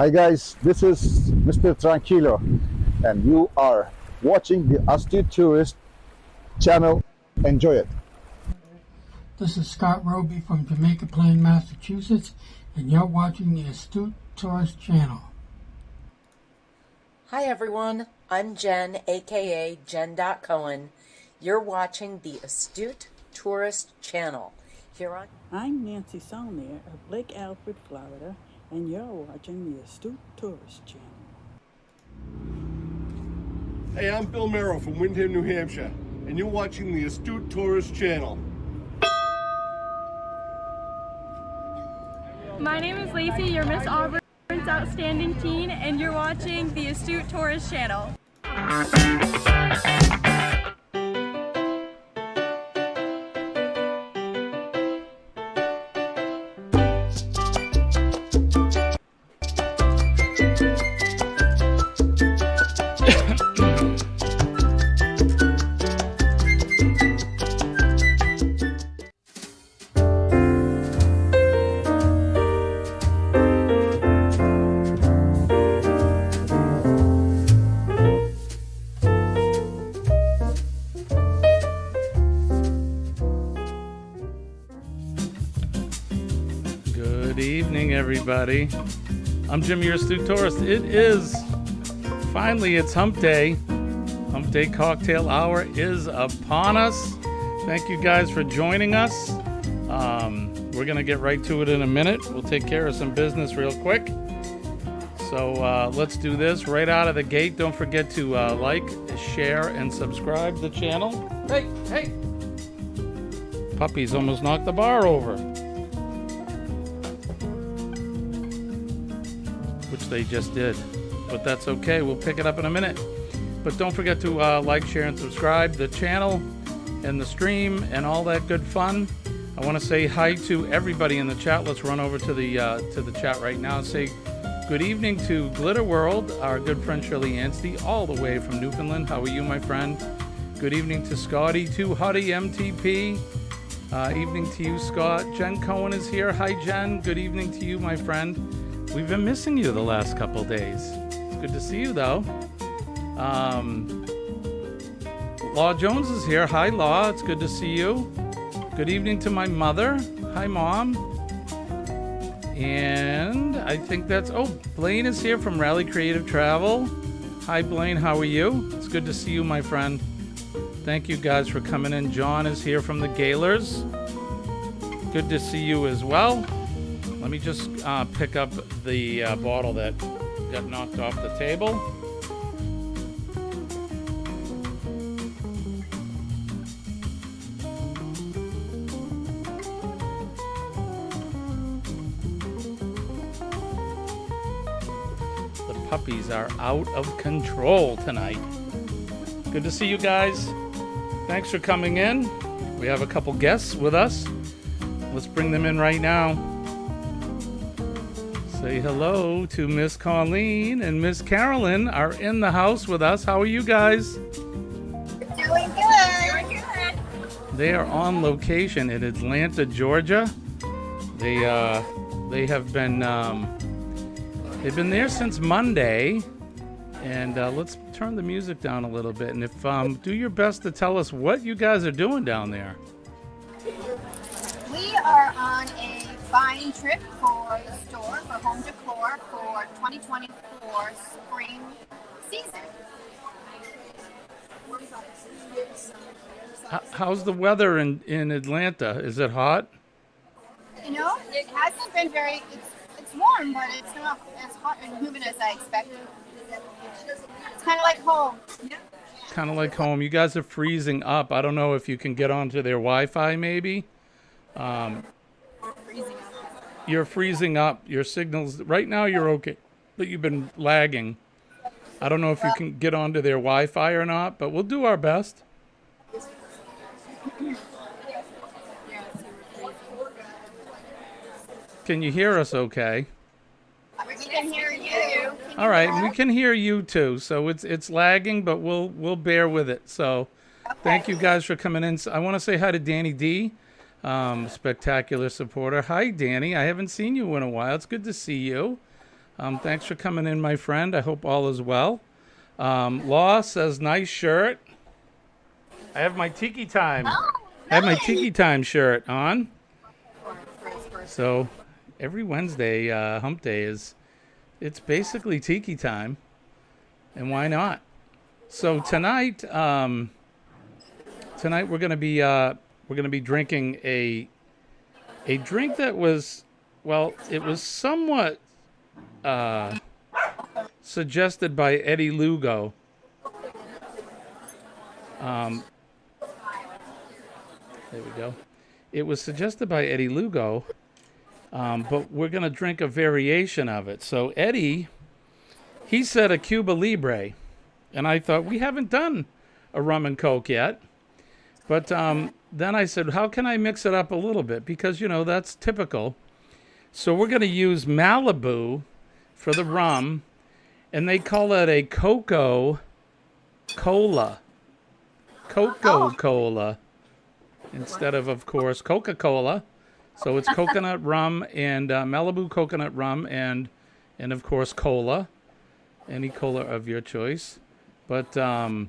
Hi guys, this is Mr. Tranquilo and you are watching the Astute Tourist channel. Enjoy it. This is Scott Roby from Jamaica Plain, Massachusetts, and you're watching the Astute Tourist channel. Hi everyone, I'm Jen, aka Jen.Cohen. You're watching the Astute Tourist channel. I'm Nancy Salmier of Lake Alfred, Florida, and you're watching the Astute Tourist channel. Hey, I'm Bill Merrill from Windham, New Hampshire, and you're watching the Astute Tourist channel. My name is Lacey, your Miss Auburn's Outstanding Teen, and you're watching the Astute Tourist channel. Good evening, everybody. I'm Jim, your Astute Tourist. It is finally, it's Hump Day. Hump Day cocktail hour is upon us. Thank you guys for joining us. We're going to get right to it in a minute. We'll take care of some business real quick. So let's do this right out of the gate. Don't forget to like, share, and subscribe to the channel. Hey, hey! Puppies almost knocked the bar over. Which they just did, but that's okay. We'll pick it up in a minute. But don't forget to like, share, and subscribe the channel and the stream and all that good fun. I want to say hi to everybody in the chat. Let's run over to the chat right now and say good evening to Glitter World, our good friend Shirley Anstey, all the way from Newfoundland. How are you, my friend? Good evening to Scotty, to Huddy MTP. Evening to you, Scott. Jen Cohen is here. Hi, Jen. Good evening to you, my friend. We've been missing you the last couple days. It's good to see you, though. Law Jones is here. Hi, Law. It's good to see you. Good evening to my mother. Hi, Mom. And I think that's... Oh, Blaine is here from Rally Creative Travel. Hi, Blaine. How are you? It's good to see you, my friend. Thank you, guys, for coming in. John is here from the Gaylors. Good to see you as well. Let me just pick up the bottle that got knocked off the table. The puppies are out of control tonight. Good to see you guys. Thanks for coming in. We have a couple guests with us. Let's bring them in right now. Say hello to Miss Colleen and Miss Carolyn are in the house with us. How are you guys? Doing good. They are on location in Atlanta, Georgia. They have been they've been there since Monday. And let's turn the music down a little bit. And if do your best to tell us what you guys are doing down there. We are on a buying trip for the store for home decor for 2024 spring season. How's the weather in Atlanta? Is it hot? You know, it hasn't been very, it's warm, but it's not as hot and humid as I expected. It's kind of like home. Kind of like home. You guys are freezing up. I don't know if you can get onto their Wi-Fi maybe. You're freezing up. Your signals right now you're okay, but you've been lagging. I don't know if you can get onto their Wi-Fi or not, but we'll do our best. Can you hear us okay? We can hear you. All right, we can hear you too. So it's lagging, but we'll bear with it. So thank you guys for coming in. I want to say hi to Danny D. Spectacular supporter. Hi, Danny. I haven't seen you in a while. It's good to see you. Thanks for coming in, my friend. I hope all is well. Law says, nice shirt. I have my Tiki Time. Oh, I have my nice. Tiki Time shirt on. So every Wednesday, hump day it's basically Tiki Time. And why not? So tonight we're gonna be drinking a drink that was, well, it was somewhat suggested by Eddie Lugo. There we go. It was suggested by Eddie Lugo, but we're going to drink a variation of it. So Eddie, he said a Cuba Libre, and I thought, we haven't done a rum and coke yet. But then I said, how can I mix it up a little bit? Because, you know, that's typical. So we're going to use Malibu for the rum, and they call it a Coca-Cola. Coca-Cola. Instead of course, Coca-Cola. So it's coconut rum and Malibu coconut rum and of course, cola. Any cola of your choice. But I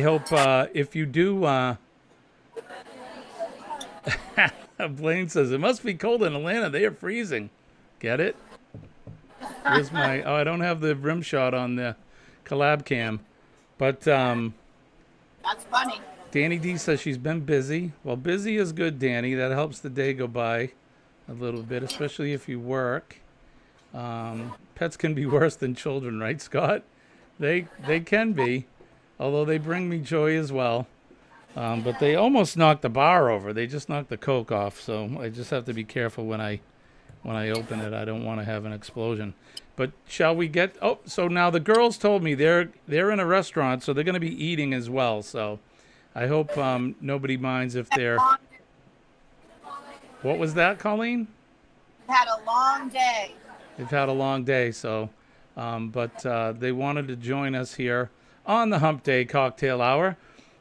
hope if you do... Blaine says, it must be cold in Atlanta. They are freezing. Get it? Here's my... Oh, I don't have the rim shot on the collab cam. But... That's funny. Danny D says she's been busy. Well, busy is good, Danny. That helps the day go by a little bit, especially if you work. Pets can be worse than children, right, Scott? They can be, although they bring me joy as well. But they almost knocked the bar over. They just knocked the Coke off, so I just have to be careful when I open it. I don't want to have an explosion. But shall we get... Oh, so now the girls told me they're in a restaurant, so they're going to be eating as well, so... I hope nobody minds if they're... What was that, Colleen? Had a long day. They've had a long day, so... but they wanted to join us here on the Hump Day Cocktail Hour.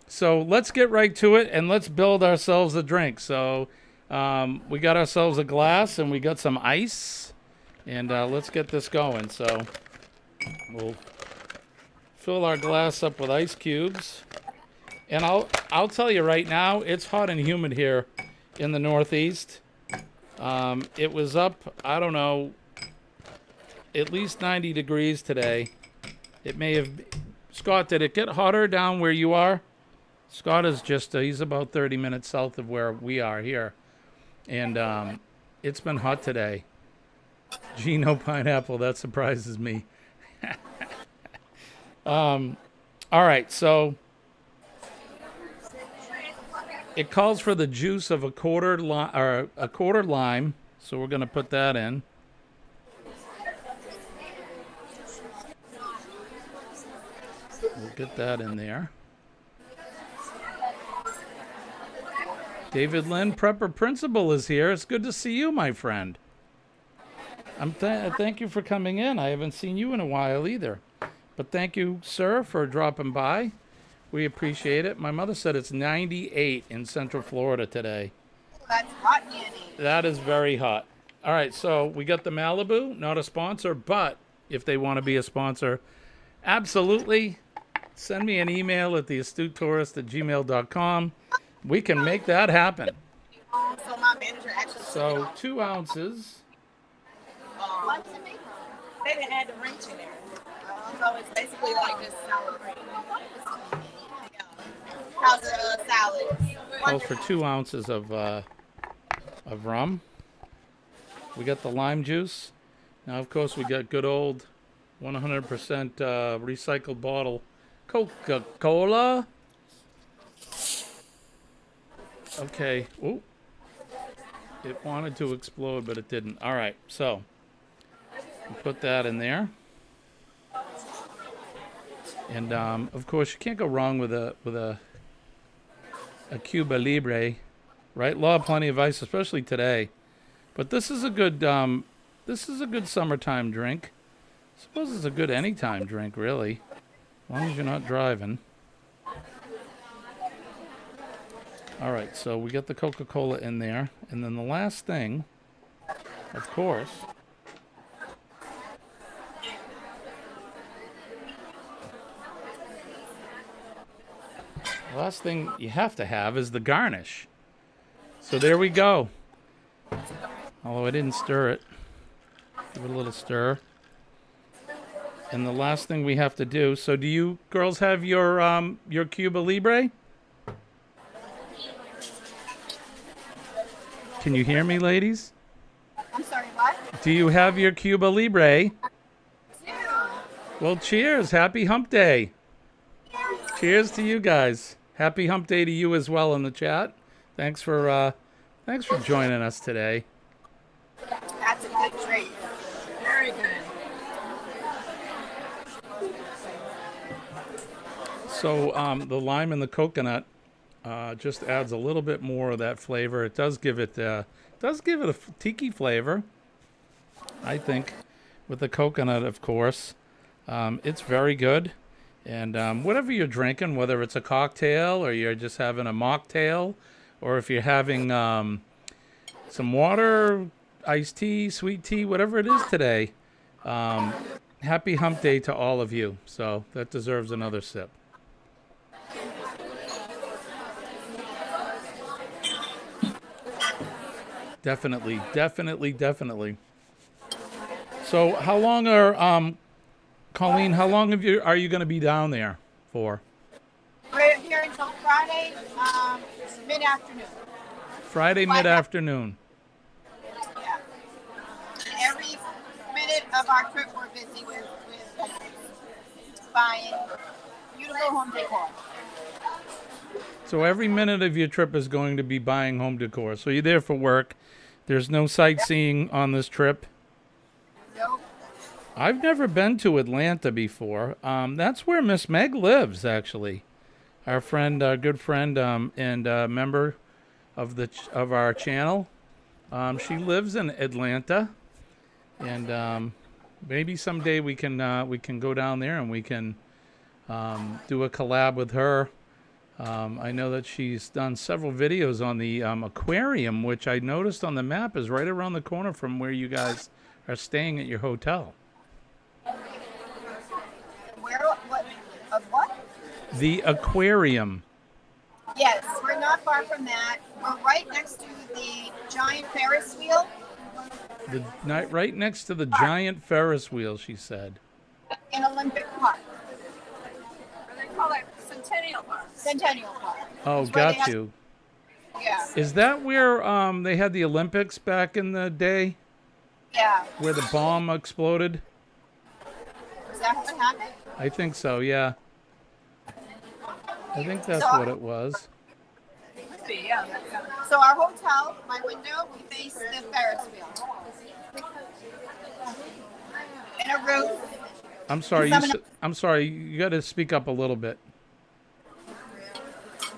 So let's get right to it, and let's build ourselves a drink. So we got ourselves a glass, and we got some ice. And let's get this going. So we'll fill our glass up with ice cubes. And I'll tell you right now, it's hot and humid here in the Northeast. It was up, I don't know, at least 90 degrees today. It may have... Scott, did it get hotter down where you are? Scott is just, he's about 30 minutes south of where we are here. And it's been hot today. Gee, no pineapple, that surprises me. All right, so... It calls for the juice of a quarter lime, so we're going to put that in. We'll get that in there. David Lynn, Prepper Principal, is here. It's good to see you, my friend. Thank you for coming in. I haven't seen you in a while either. But thank you, sir, for dropping by. We appreciate it. My mother said it's 98 in Central Florida today. That's hot, Danny. That is very hot. All right, so we got the Malibu, not a sponsor, but if they want to be a sponsor, absolutely. Send me an email at theastutetourist@gmail.com. We can make that happen. So my manager actually... So 2 ounces. They didn't add the wrench in there. So it's basically like just sour cream. How's the salad? Calls for 2 ounces of rum. We got the lime juice. Now, of course, we got good old 100% recycled bottle Coca-Cola. Okay. Ooh. It wanted to explode, but it didn't. All right. So, we'll put that in there. And, of course, you can't go wrong with a Cuba Libre, right? Law, plenty of ice, especially today. But this is a good summertime drink. I suppose it's a good anytime drink, really, as long as you're not driving. All right, so we got the Coca-Cola in there, and then the last thing, of course, The last thing you have to have is the garnish. So there we go. Although I didn't stir it. Give it a little stir. And the last thing we have to do, so do you girls have your Cuba Libre? Can you hear me, ladies? I'm sorry, what? Do you have your Cuba Libre? Well, cheers. Happy Hump Day. Cheers to you guys. Happy Hump Day to you as well in the chat. Thanks for joining us today. That's a good drink. Very good. So the lime and the coconut just adds a little bit more of that flavor. It does give it a tiki flavor, I think, with the coconut, of course. It's very good. And whatever you're drinking, whether it's a cocktail or you're just having a mocktail, or if you're having some water, iced tea, sweet tea, whatever it is today, happy Hump Day to all of you. So that deserves another sip. Definitely, definitely, definitely. So how long are, Colleen, how long are you going to be down there for? We're here until Friday, mid-afternoon. Friday mid-afternoon. Yeah. And every minute of our trip, we're busy with buying beautiful home decor. So every minute of your trip is going to be buying home decor. So you're there for work. There's no sightseeing on this trip. Nope. I've never been to Atlanta before. That's where Miss Meg lives, actually. Our friend, good friend, and member of our channel. She lives in Atlanta, and maybe someday we can go down there and we can do a collab with her. I know that she's done several videos on the aquarium, which I noticed on the map is right around the corner from where you guys are staying at your hotel. Where? What? Of what? The aquarium. Yes, we're not far from that. We're right next to the giant Ferris wheel. Right next to the giant Ferris wheel, she said. In Olympic Park. They call it Centennial Park. Centennial Park. Oh, got you. Yeah. Is that where they had the Olympics back in the day? Yeah. Where the bomb exploded? Is that what happened? I think so, yeah. I think that's what it was. Yeah. So our hotel, my window, we face the Ferris wheel. And a roof. I'm sorry. I'm sorry. You got to speak up a little bit.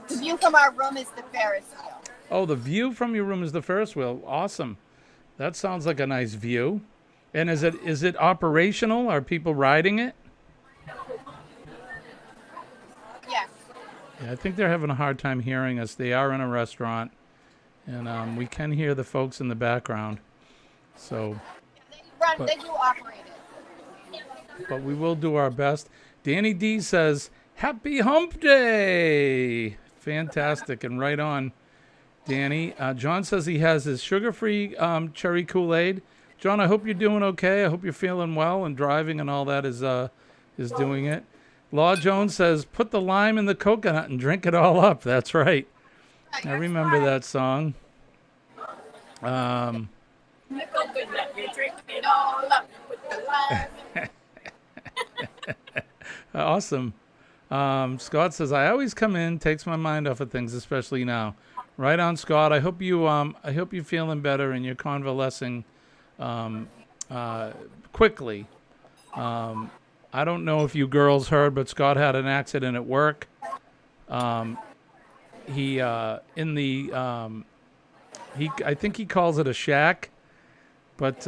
The view from our room is the Ferris wheel. Oh, the view from your room is the Ferris wheel. Awesome. That sounds like a nice view. And is it operational? Are people riding it? Yes. Yeah, I think they're having a hard time hearing us. They are in a restaurant, and we can hear the folks in the background. So, They do operate it. but we will do our best. Danny D says, "Happy Hump Day!" Fantastic and right on, Danny. John says he has his sugar-free cherry Kool-Aid. John, I hope you're doing okay. I hope you're feeling well and driving and all that is doing it. Law Jones says, "Put the lime in the coconut and drink it all up." That's right. I remember that song. The coconut, you drink it all up with the lime. Awesome. Scott says, "I always come in, takes my mind off of things, especially now." Right on, Scott. I hope you're feeling better and you're convalescing quickly. I don't know if you girls heard, but Scott had an accident at work. I think he calls it a shack, but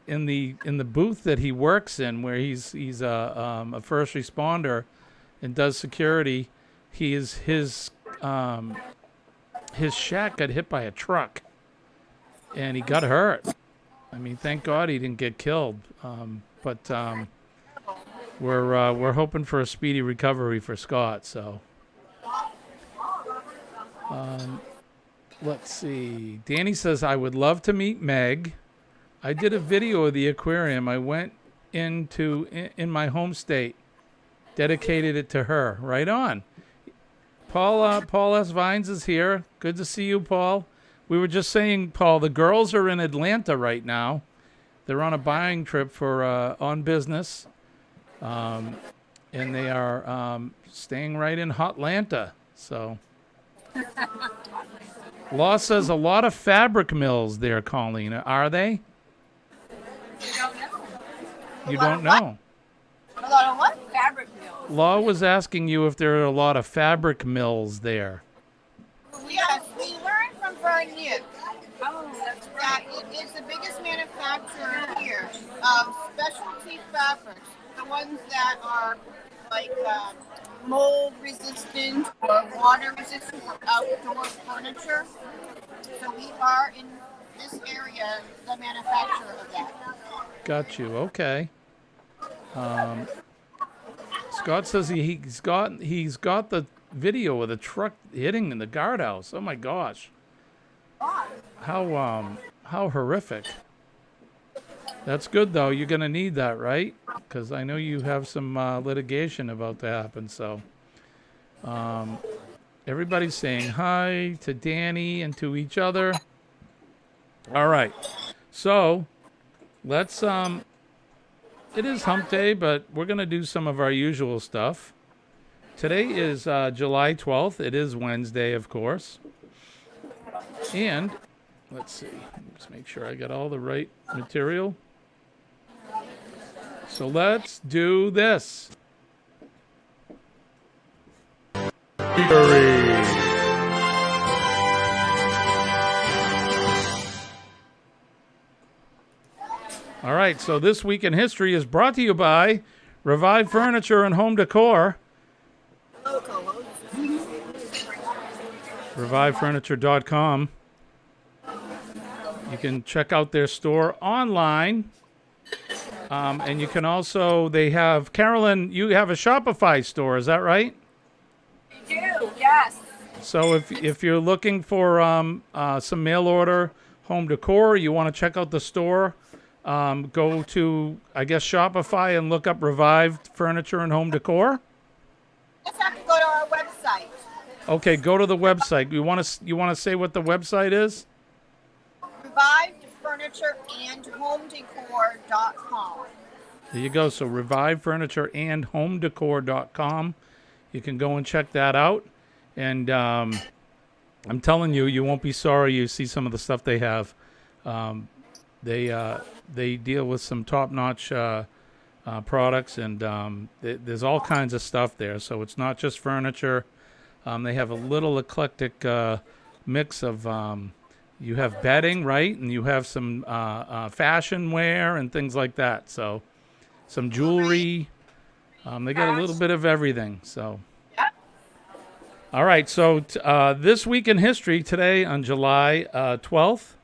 in the booth that he works in, where he's a first responder and does security, his shack got hit by a truck, and he got hurt. I mean, thank God he didn't get killed. But we're hoping for a speedy recovery for Scott. So Let's see. Danny says, I would love to meet Meg. I did a video of the aquarium. I went in my home state, dedicated it to her. Right on. Paul S. Vines is here. Good to see you, Paul. We were just saying, Paul, the girls are in Atlanta right now. They're on a buying trip for on business, and they are staying right in Hotlanta. So, Law says a lot of fabric mills there, Colleen. Are they? You don't know. A lot of what? Fabric mills. Law was asking you if there are a lot of fabric mills there. Yes, we learned from Vern Newt that it is the biggest manufacturer here of specialty fabrics, the ones that are like mold resistant or water resistant for outdoor furniture. So we are in this area the manufacturer of that. Got you. Okay. Scott says he's got the video of the truck hitting in the guardhouse. Oh my gosh. How horrific. That's good though. You're gonna need that, right? Because I know you have some litigation about to happen. So, everybody's saying hi to Danny and to each other. All right. So, let's it is hump day, but we're going to do some of our usual stuff. Today is July 12th. It is Wednesday, of course. And let's see. Let's make sure I got all the right material. So let's do this. All right, so this week in history is brought to you by Revive Furniture and Home Decor. ReviveFurniture.com. You can check out their store online. And you can also, they have, Carolyn, you have a Shopify store, is that right? We do, yes. So if you're looking for some mail order home decor, you want to check out the store, go to, I guess, Shopify and look up Revived Furniture and Home Decor. Just have to go to our website. Okay, go to the website. You want to say what the website is? Revived Furniture and Home Decor.com. There you go. So Revive Furniture and Home Decor.com. You can go and check that out. And I'm telling you, you won't be sorry you see some of the stuff they have. They deal with some top-notch products, and there's all kinds of stuff there. So it's not just furniture. They have a little eclectic mix of, you have bedding, right? And you have some fashion wear and things like that. So some jewelry. They got a little bit of everything. So. All right. So this week in history, today on July 12th,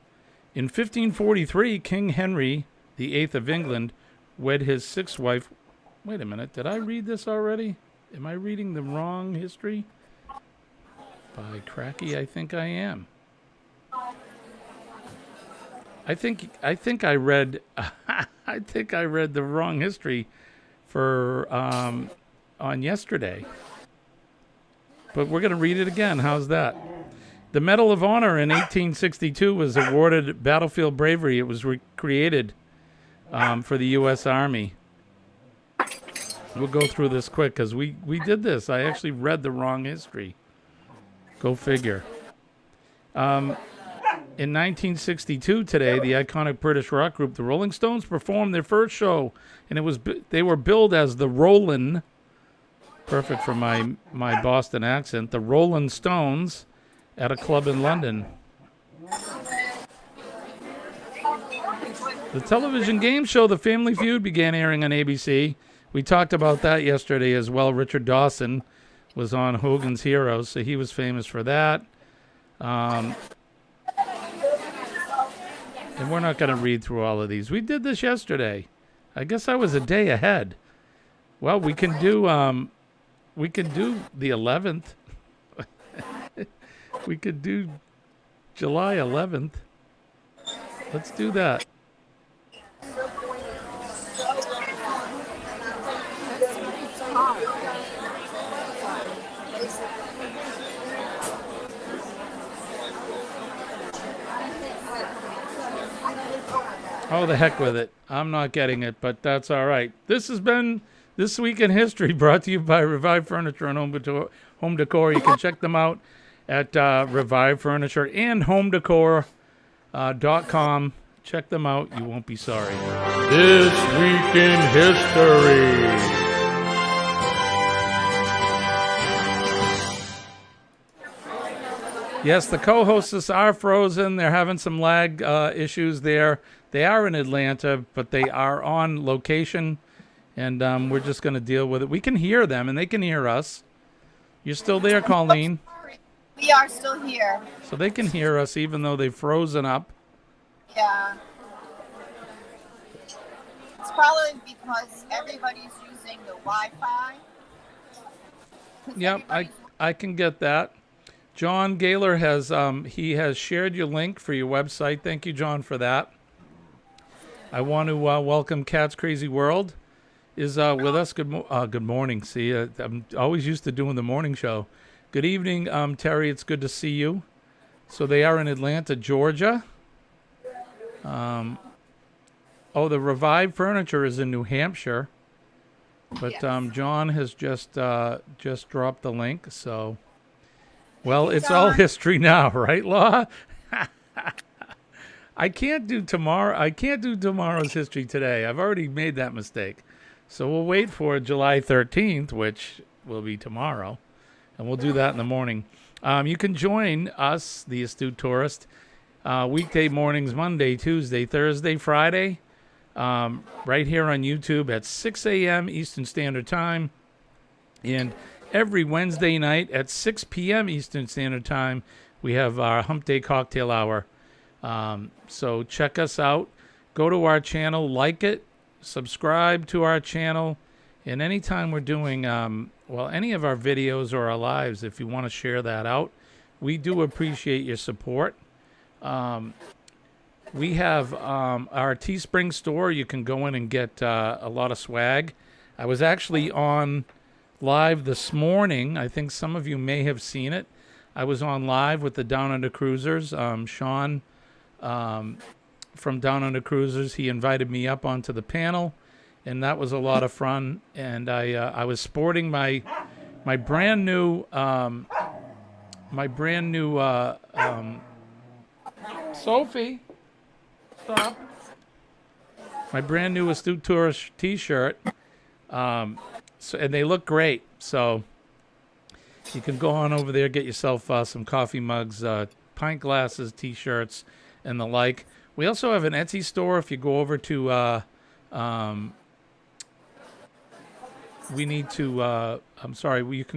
in 1543, King Henry VIII of England wed his sixth wife. Wait a minute. Did I read this already? Am I reading the wrong history? By cracky, I think I am. I think I read I think I read the wrong history for on yesterday. But we're going to read it again. How's that? The Medal of Honor in 1862 was awarded battlefield bravery. It was created for the U.S. Army. We'll go through this quick because we did this. I actually read the wrong history. Go figure. In 1962, today, the iconic British rock group, the Rolling Stones, performed their first show, and they were billed as the Rollin', perfect for my Boston accent, the Rolling Stones, at a club in London. The television game show The Family Feud began airing on ABC. We talked about that yesterday as well. Richard Dawson was on Hogan's Heroes, so he was famous for that. And we're not going to read through all of these. We did this yesterday. I guess I was a day ahead. Well, we can do the 11th. We could do July 11th. Let's do that. Oh, the heck with it. I'm not getting it, but that's all right. This has been This Week in History, brought to you by Revive Furniture and Home Decor. You can check them out at Revive Furniture and HomeDecor.com. Check them out. You won't be sorry. This Week in History. Yes, the co-hosts are frozen. They're having some lag issues there. They are in Atlanta, but they are on location, and we're just going to deal with it. We can hear them, and they can hear us. You're still there, Colleen? We are still here. So they can hear us, even though they've frozen up. Yeah. It's probably because everybody's using the Wi-Fi. Yep, I can get that. John Gaylor has he has shared your link for your website. Thank you, John, for that. I want to welcome Cat's Crazy World is with us. Good morning. See, I'm always used to doing the morning show. Good evening, Terry. It's good to see you. So they are in Atlanta, Georgia. The Revive Furniture is in New Hampshire, but yes. John has just dropped the link. So, well, it's all history now, right, Law? I can't do tomorrow's history today. I've already made that mistake. So we'll wait for July 13th, which will be tomorrow, and we'll do that in the morning. You can join us, the Astute Tourist, weekday mornings, Monday, Tuesday, Thursday, Friday, right here on YouTube at 6 a.m. Eastern Standard Time, and every Wednesday night at 6 p.m. Eastern Standard Time, we have our Hump Day Cocktail Hour. So check us out. Go to our channel, like it, subscribe to our channel, and anytime we're doing any of our videos or our lives, if you want to share that out, we do appreciate your support. We have our Teespring store. You can go in and get a lot of swag. I was actually on live this morning. I think some of you may have seen it. I was on live with the Down Under Cruisers. Sean from Down Under Cruisers, he invited me up onto the panel, and that was a lot of fun. And I was sporting my brand new Sophie, stop. My brand new Astute Tourist t-shirt. And they look great. So you can go on over there, get yourself some coffee mugs, pint glasses, t-shirts, and the like. We also have an Etsy store. If you go over to, you can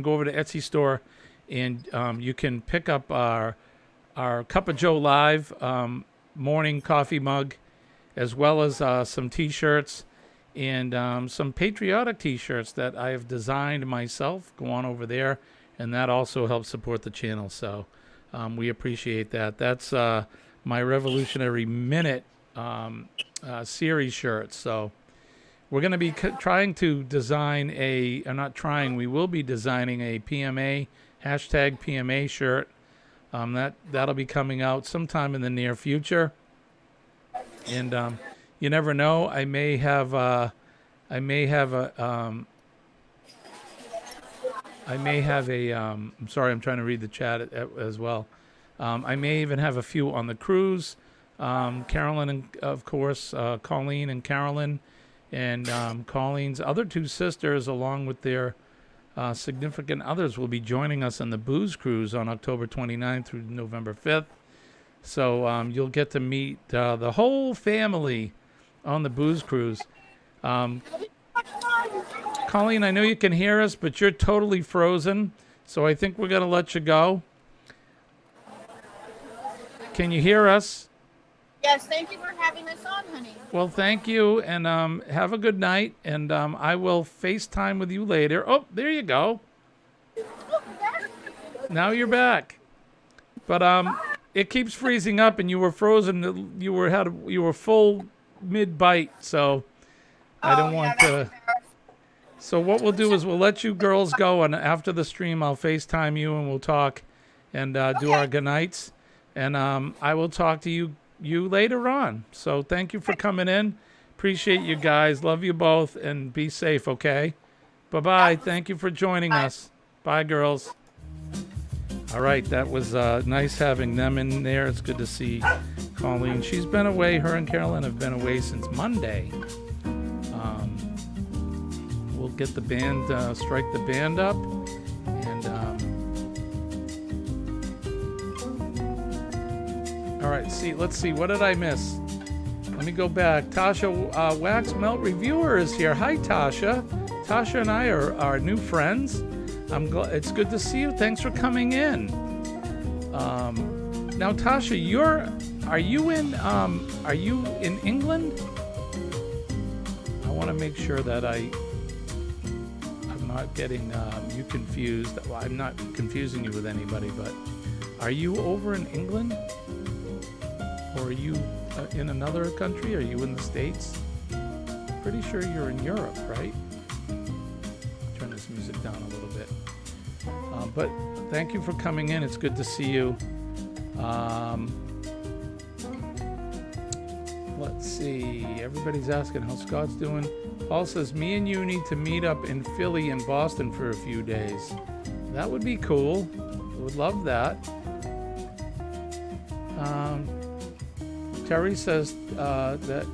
go over to Etsy store, and you can pick up our Cup of Joe Live morning coffee mug, as well as some t-shirts and some patriotic t-shirts that I have designed myself. Go on over there, and that also helps support the channel. So we appreciate that. That's my Revolutionary Minute series shirts. So we're going to be trying to design we will be designing a PMA, hashtag PMA shirt. That'll be coming out sometime in the near future. And you never know, I may have a I'm sorry, I'm trying to read the chat as well. I may even have a few on the cruise. Carolyn, and of course, Colleen and Carolyn, and Colleen's other two sisters, along with their significant others, will be joining us on the Booze Cruise on October 29th through November 5th. So you'll get to meet the whole family on the Booze Cruise. Colleen, I know you can hear us, but you're totally frozen, so I think we're going to let you go. Can you hear us? Yes, thank you for having us on, honey. Well, thank you, and have a good night, and I will FaceTime with you later. Oh, there you go. Now you're back. But it keeps freezing up, and you were frozen. You were full mid bite, so I don't want to. So what we'll do is we'll let you girls go, and after the stream, I'll FaceTime you, and we'll talk and do our good nights. And I will talk to you later on. So thank you for coming in. Appreciate you guys. Love you both, and be safe. Okay. Bye-bye. Thank you for joining us. Bye, girls. All right, that was nice having them in there. It's good to see Colleen. She's been away. Her and Carolyn have been away since Monday. We'll get the band, strike the band up, and all right. Let's see. What did I miss? Let me go back. Tasha, Wax Melt Reviewer is here. Hi, Tasha. Tasha and I are new friends. I'm glad. It's good to see you. Thanks for coming in. Now, Tasha, are you in England? I want to make sure that I'm not getting you confused. Well, I'm not confusing you with anybody, but are you over in England, or are you in another country? Are you in the States? Pretty sure you're in Europe, right? Turn this music down a little bit. But thank you for coming in. It's good to see you. Let's see. Everybody's asking how Scott's doing. Paul says, me and you need to meet up in Philly and Boston for a few days. That would be cool. I would love that. Terry says that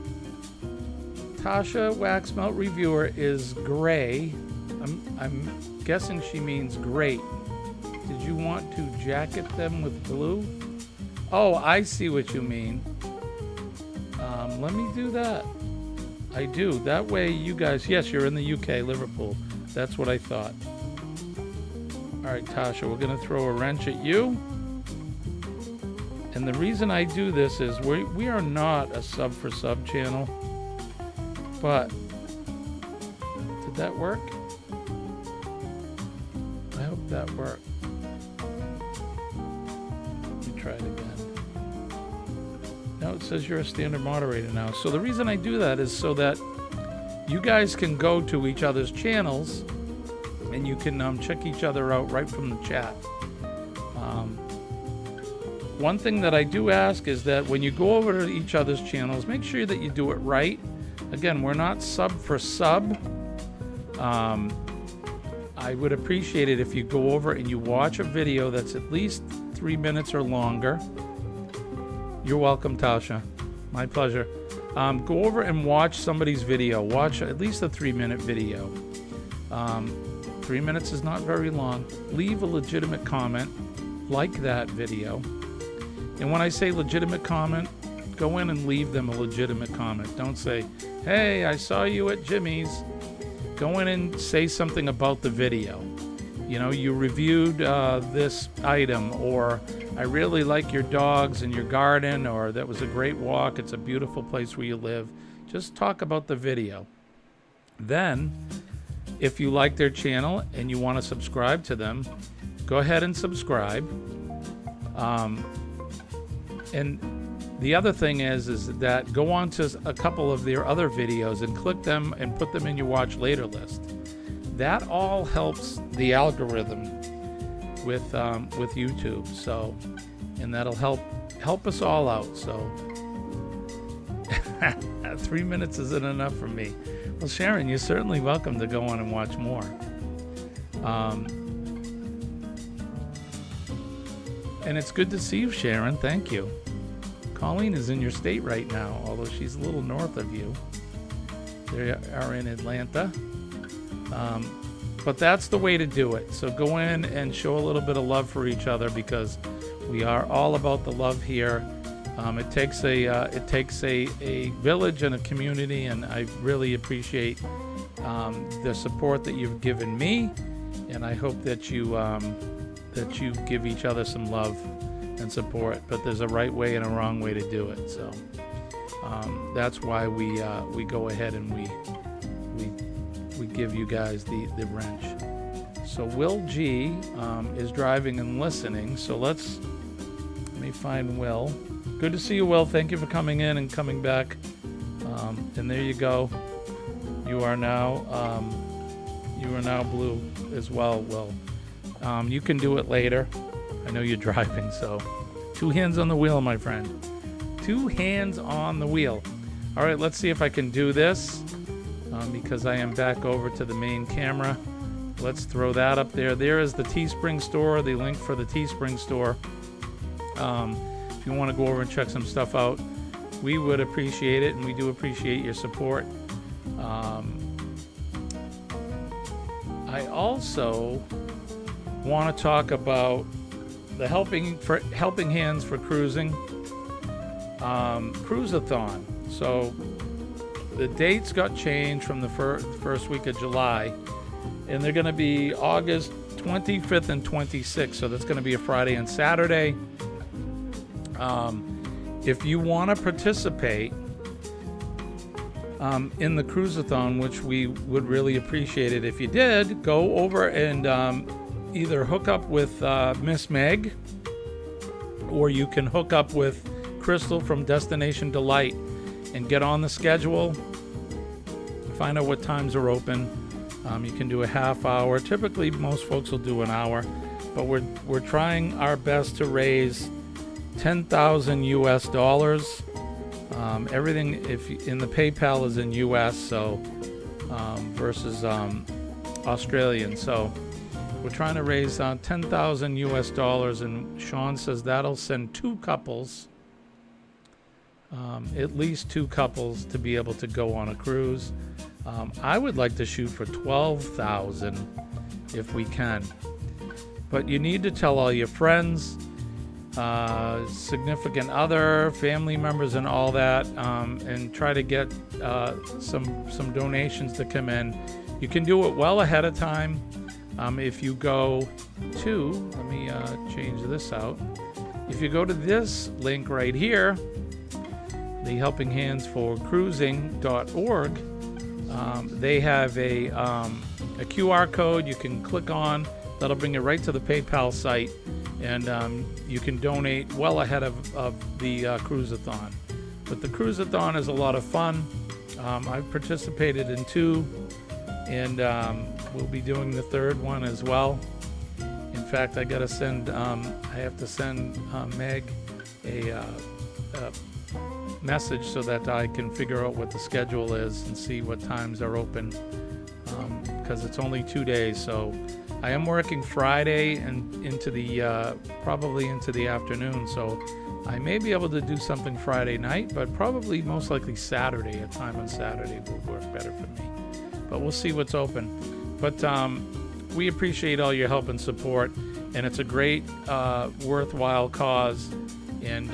Tasha Wax Melt Reviewer is gray. I'm guessing she means great. Did you want to jacket them with blue? Oh, I see what you mean. Let me do that. I do. That way you guys, yes, you're in the UK, Liverpool. That's what I thought. All right, Tasha, we're going to throw a wrench at you. And the reason I do this is we are not a sub for sub channel. But did that work? I hope that worked. Let me try it again. Now it says you're a standard moderator now. So the reason I do that is so that you guys can go to each other's channels and you can check each other out right from the chat. One thing that I do ask is that when you go over to each other's channels, make sure that you do it right. Again, we're not sub for sub. I would appreciate it if you go over and you watch a video that's at least 3 minutes or longer. You're welcome, Tasha. My pleasure. Go over and watch somebody's video. Watch at least a 3-minute video. 3 minutes is not very long. Leave a legitimate comment. Like that video. And when I say legitimate comment, go in and leave them a legitimate comment. Don't say, hey, I saw you at Jimmy's. Go in and say something about the video. You know, you reviewed this item, or I really like your dogs and your garden, or that was a great walk. It's a beautiful place where you live. Just talk about the video. Then, if you like their channel and you want to subscribe to them, go ahead and subscribe. And the other thing is that go on to a couple of their other videos and click them and put them in your watch later list. That all helps the algorithm with YouTube. So, and that'll help us all out. So, 3 minutes isn't enough for me. Well, Sharon, you're certainly welcome to go on and watch more. And it's good to see you, Sharon. Thank you. Colleen is in your state right now, although she's a little north of you. They are in Atlanta. But that's the way to do it. So go in and show a little bit of love for each other, because we are all about the love here. It takes a village and a community, and I really appreciate the support that you've given me, and I hope that you give each other some love and support. But there's a right way and a wrong way to do it. So that's why we go ahead and we give you guys the wrench. So Will G is driving and listening. So let's Let me find Will. Good to see you, Will. Thank you for coming in and coming back. And there you go. You are now blue as well, Will. You can do it later. I know you're driving, so 2 hands on the wheel, my friend. 2 hands on the wheel. All right, let's see if I can do this because I am back over to the main camera. Let's throw that up there. There is the Teespring store, the link for the Teespring store. If you want to go over and check some stuff out, we would appreciate it, and we do appreciate your support. I also want to talk about the Helping Hands for Cruising Cruise-a-thon. So the dates got changed from the first week of July, and they're going to be August 25th and 26th. So that's going to be a Friday and Saturday. If you want to participate in the Cruise-a-thon, which we would really appreciate it if you did, go over and either hook up with Miss Meg, or you can hook up with Crystal from Destination Delight and get on the schedule, find out what times are open. You can do a half hour. Typically most folks will do an hour, but we're trying our best to raise $10,000 US. Everything in the PayPal is in US, so versus Australian. So we're trying to raise $10,000 US, and Sean says that'll send 2 couples, at least 2 couples, to be able to go on a cruise. I would like to shoot for 12,000 if we can, but you need to tell all your friends, significant other, family members, and all that, and try to get some donations to come in. You can do it well ahead of time. If you go to, let me change this out. If you go to this link right here, the Helping Hands for Cruising.org, they have a QR code you can click on that'll bring you right to the PayPal site, and you can donate well ahead of the Cruise-a-thon. But the Cruise-a-thon is a lot of fun. I've participated in 2, and we'll be doing the 3rd one as well. In fact, I have to send Meg a message so that I can figure out what the schedule is and see what times are open, because it's only 2 days. So I am working Friday and into the probably into the afternoon, so I may be able to do something Friday night, but probably most likely Saturday. A time on Saturday will work better for me, but we'll see what's open. But we appreciate all your help and support, and it's a great worthwhile cause. And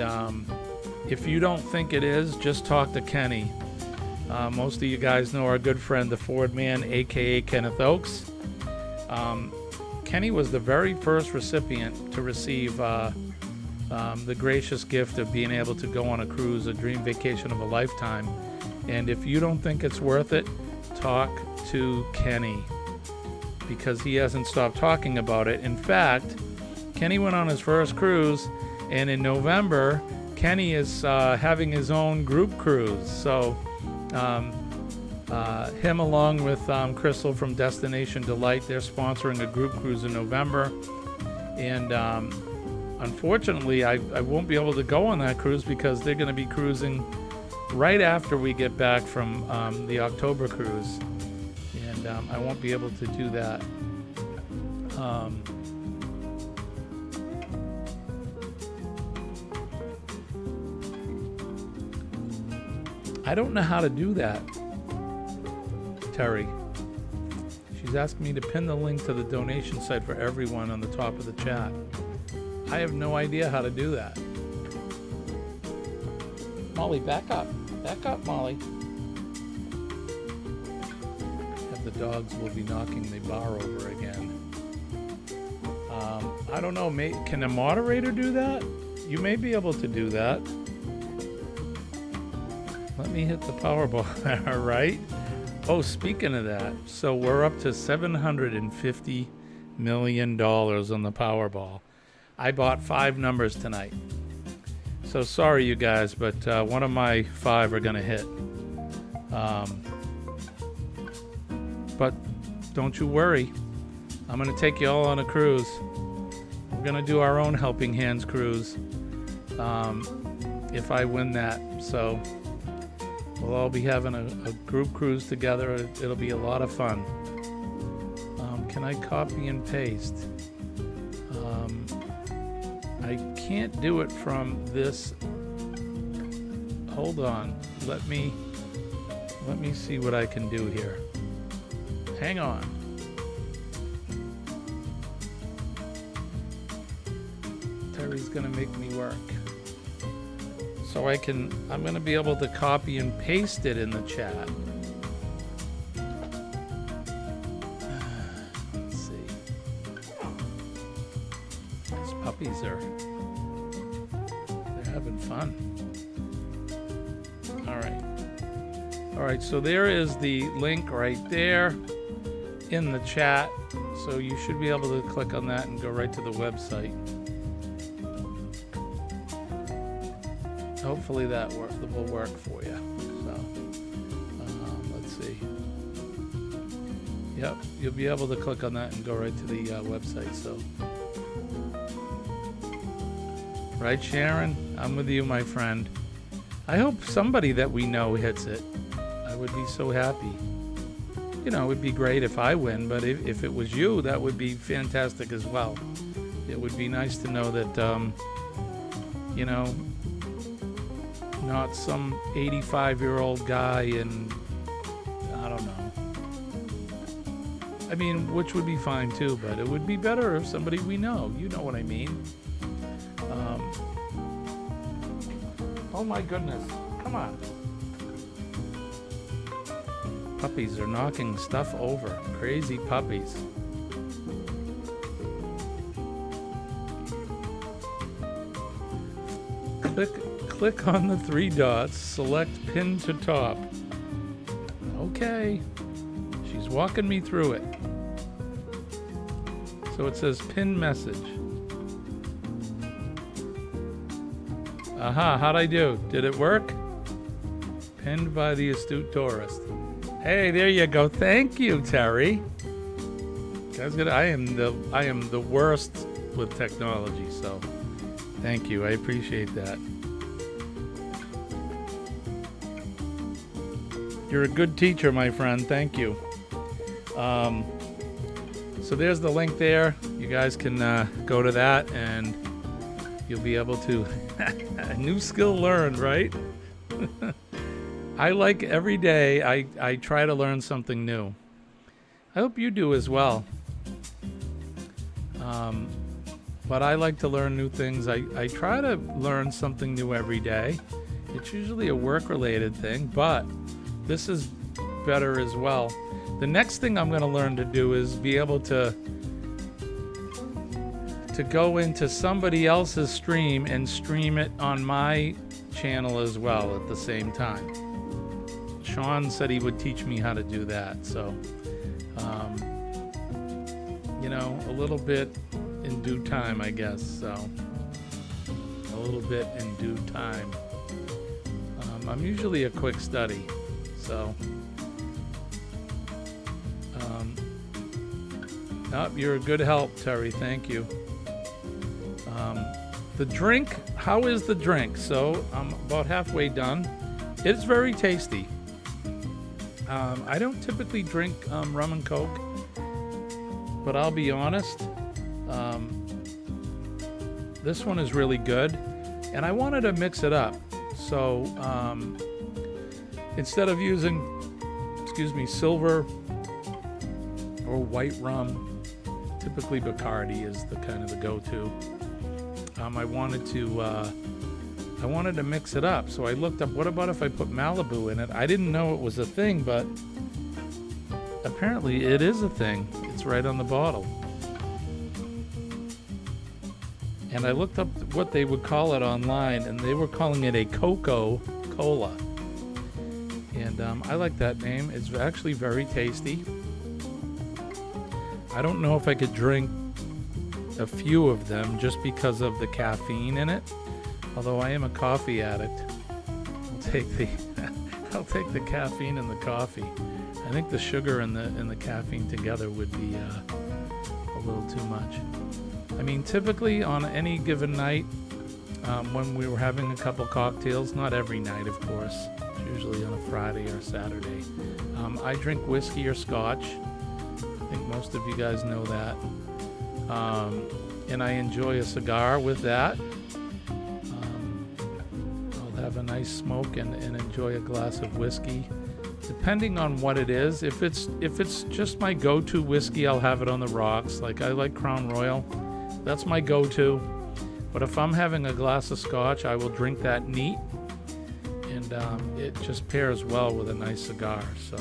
if you don't think it is, just talk to Kenny. Most of you guys know our good friend, the Ford Man, aka Kenneth Oakes. Kenny was the very first recipient to receive the gracious gift of being able to go on a cruise, a dream vacation of a lifetime. And if you don't think it's worth it, talk to Kenny, because he hasn't stopped talking about it. In fact, Kenny went on his first cruise, and in November, Kenny is having his own group cruise. So him along with Crystal from Destination Delight, they're sponsoring a group cruise in November. And unfortunately, I won't be able to go on that cruise because they're going to be cruising right after we get back from the October cruise. And I won't be able to do that. I don't know how to do that, Terry. She's asking me to pin the link to the donation site for everyone on the top of the chat. I have no idea how to do that. Molly, back up. Back up, Molly. And the dogs will be knocking the bar over again. I don't know. Can a moderator do that? You may be able to do that. Let me hit the Powerball. All right. Oh, speaking of that, so we're up to $750 million on the Powerball. I bought 5 numbers tonight. So sorry, you guys, but one of my 5 are gonna hit. But don't you worry. I'm gonna take you all on a cruise. We're gonna do our own Helping Hands cruise. If I win that, so we'll all be having a group cruise together. It'll be a lot of fun. Can I copy and paste? I can't do it from this. Hold on. Let me see what I can do here. Hang on. Terry's gonna make me work. So I'm gonna be able to copy and paste it in the chat. Let's see. These puppies they're having fun. All right, so there is the link right there in the chat. So you should be able to click on that and go right to the website. Hopefully that will work for you. So let's see. Yep, you'll be able to click on that and go right to the website. So, right, Sharon? I'm with you, my friend. I hope somebody that we know hits it. I would be so happy. You know, it would be great if I win, but if it was you, that would be fantastic as well. It would be nice to know that, you know, not some 85-year-old guy and I don't know. I mean, which would be fine too, but it would be better if somebody we know. You know what I mean? Oh my goodness. Come on. Puppies are knocking stuff over. Crazy puppies. Click on the 3 dots, select pin to top. Okay. She's walking me through it. So it says pin message. Aha, how'd I do? Did it work? Pinned by the astute tourist. Hey, there you go. Thank you, Terry. Guys, I am the worst with technology, so thank you. I appreciate that. You're a good teacher, my friend. Thank you. So there's the link there. You guys can go to that and you'll be able to a new skill learned, right? I like every day I try to learn something new. I hope you do as well. But I like to learn new things. I try to learn something new every day. It's usually a work-related thing, but this is better as well. The next thing I'm going to learn to do is be able to go into somebody else's stream and stream it on my channel as well at the same time. Sean said he would teach me how to do that, so you know, a little bit in due time, I guess. So a little bit in due time. I'm usually a quick study, so you're a good help, Terry. Thank you. The drink, how is the drink? So I'm about halfway done. It's very tasty. I don't typically drink rum and coke, but I'll be honest, this one is really good, and I wanted to mix it up. So instead of using, silver or white rum, typically Bacardi is the kind of the go-to. I wanted to mix it up, so I looked up, what about if I put Malibu in it? I didn't know it was a thing, but apparently it is a thing. It's right on the bottle. And I looked up what they would call it online, and they were calling it a Coca-Cola. And I like that name. It's actually very tasty. I don't know if I could drink a few of them just because of the caffeine in it, Although I am a coffee addict, I'll take the I'll take the caffeine and the coffee. I think the sugar and the caffeine together would be a little too much. I mean, typically on any given night, when we were having a couple cocktails, not every night, of course, usually on a Friday or Saturday, I drink whiskey or scotch. I think most of you guys know that. And I enjoy a cigar with that. I'll have a nice smoke and enjoy a glass of whiskey, depending on what it is. If it's just my go-to whiskey, I'll have it on the rocks. Like, I like Crown Royal. That's my go-to. But if I'm having a glass of scotch, I will drink that neat. And it just pairs well with a nice cigar. So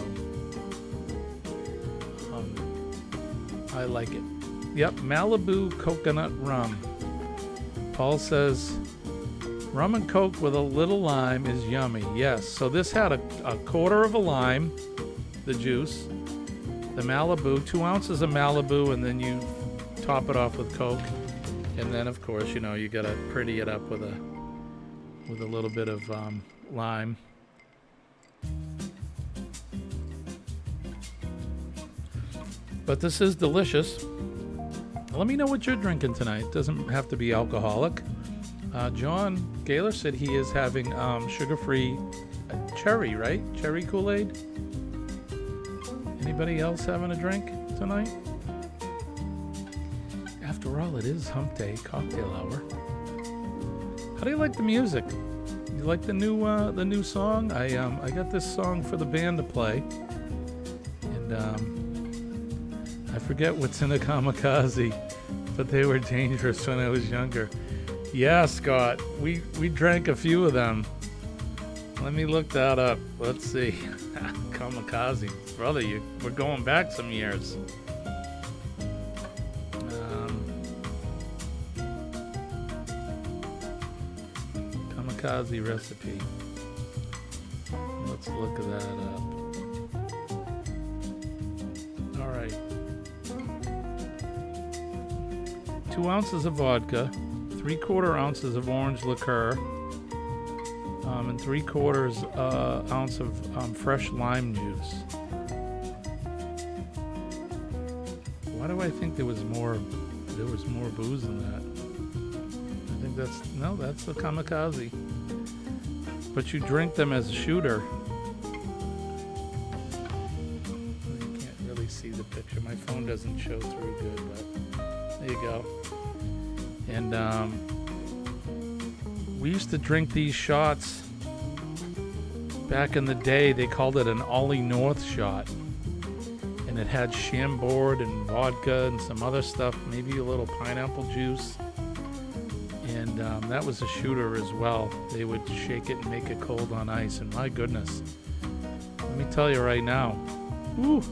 I like it. Yep, Malibu coconut rum. Paul says, rum and coke with a little lime is yummy. Yes, so this had a quarter of a lime, the juice, the Malibu, 2 ounces of Malibu, and then you top it off with coke. And then, of course, you know, you gotta pretty it up with a little bit of lime. But this is delicious. Let me know what you're drinking tonight. It doesn't have to be alcoholic. John Gaylor said he is having sugar-free cherry, right? Cherry Kool-Aid. Anybody else having a drink tonight? After all, it is Hump Day cocktail hour. How do you like the music? You like the new song? I got this song for the band to play, and I forget what's in a kamikaze, but they were dangerous when I was younger. Yeah, Scott, we drank a few of them. Let me look that up. Let's see. Kamikaze. Brother, we're going back some years. Kamikaze recipe. Let's look that up. All right. 2 ounces of vodka, 3/4 ounces of orange liqueur, and 3/4 ounce of fresh lime juice. Why do I think there was more booze in that? I think that's the kamikaze. But you drink them as a shooter. You can't really see the picture. My phone doesn't show through good, but there you go. And we used to drink these shots back in the day. They called it an Ollie North shot. And it had Chambord and vodka and some other stuff, maybe a little pineapple juice. And that was a shooter as well. They would shake it and make it cold on ice. And my goodness, let me tell you right now, whew,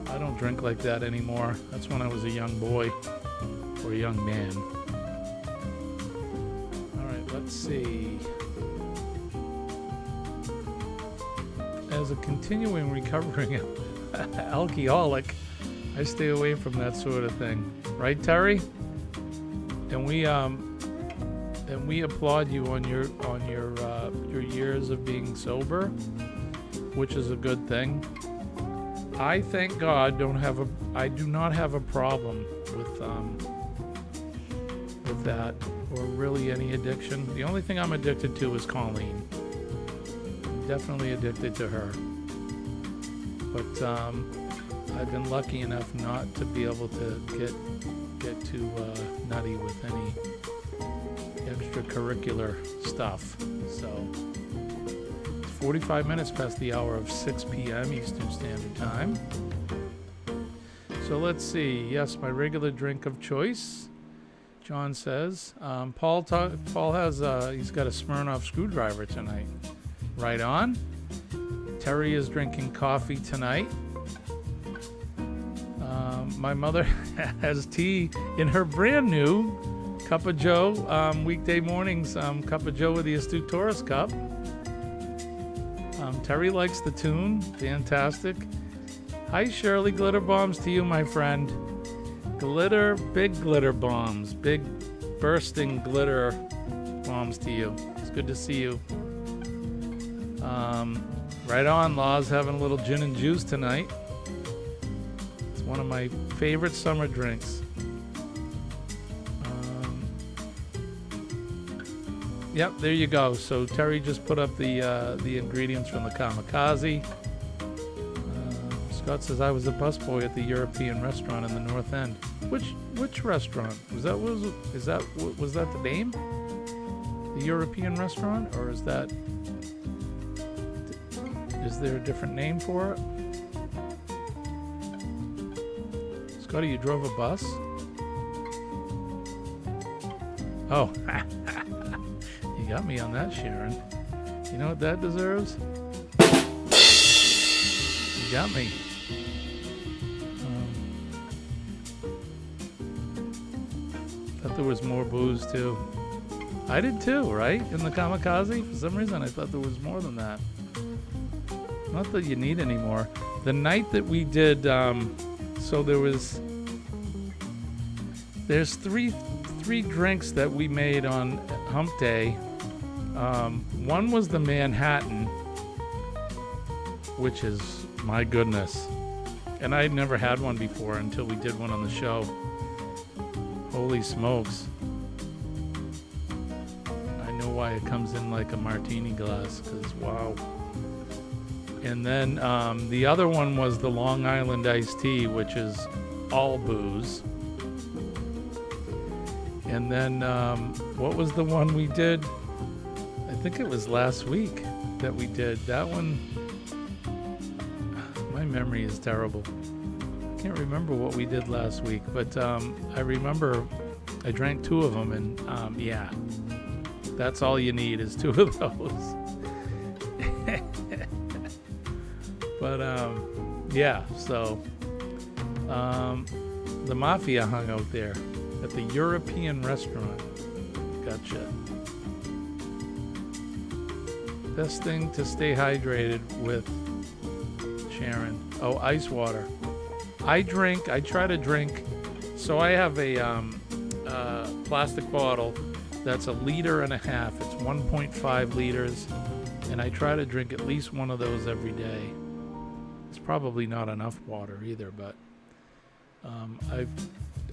I don't drink like that anymore. That's when I was a young boy or a young man. All right, let's see. As a continuing recovering alcoholic, I stay away from that sort of thing. Right, Terry? And we applaud you on your years of being sober, which is a good thing. I thank God I do not have a problem with that, or really any addiction. The only thing I'm addicted to is Colleen. I'm definitely addicted to her. But I've been lucky enough not to be able to get too nutty with any extracurricular stuff. So it's 45 minutes past the hour of 6 p.m. Eastern Standard Time. So let's see. Yes, my regular drink of choice, John says. Paul has he's got a Smirnoff screwdriver tonight. Right on. Terry is drinking coffee tonight. My mother has tea in her brand new Cup of Joe, weekday mornings, Cup of Joe with the Astute Tourist Cup. Terry likes the tune. Fantastic. Hi, Shirley. Glitter bombs to you, my friend. Big glitter bombs. Big bursting glitter moms to you. It's good to see you. Right on, Law's having a little gin and juice tonight. It's one of my favorite summer drinks. Yep, there you go. So Terry just put up the ingredients from the kamikaze. Scott says I was a busboy at the European restaurant in the North End. Which restaurant was that? Was that the name? The European restaurant, or is there a different name for it? Scotty, you drove a bus? Oh, you got me on that, Sharon. You know what that deserves? You got me. Thought there was more booze too. I did too, right? In the kamikaze? For some reason I thought there was more than that. Not that you need any more. The night that we did, so there's three drinks that we made on Hump Day. One was the Manhattan, which is, my goodness. And I'd never had one before until we did one on the show. Holy smokes. I know why it comes in like a martini glass, because wow. And then the other one was the Long Island iced tea, which is all booze. And then what was the one we did? I think it was last week that we did. That one, my memory is terrible. I can't remember what we did last week, but I remember I drank 2 of them, and yeah, that's all you need is 2 of those. But yeah, so the mafia hung out there at the European restaurant. Gotcha. Best thing to stay hydrated with, Sharon. Oh, ice water. I try to drink, so I have a plastic bottle that's 1.5 liters. It's 1.5 liters, and I try to drink at least one of those every day. It's probably not enough water either, but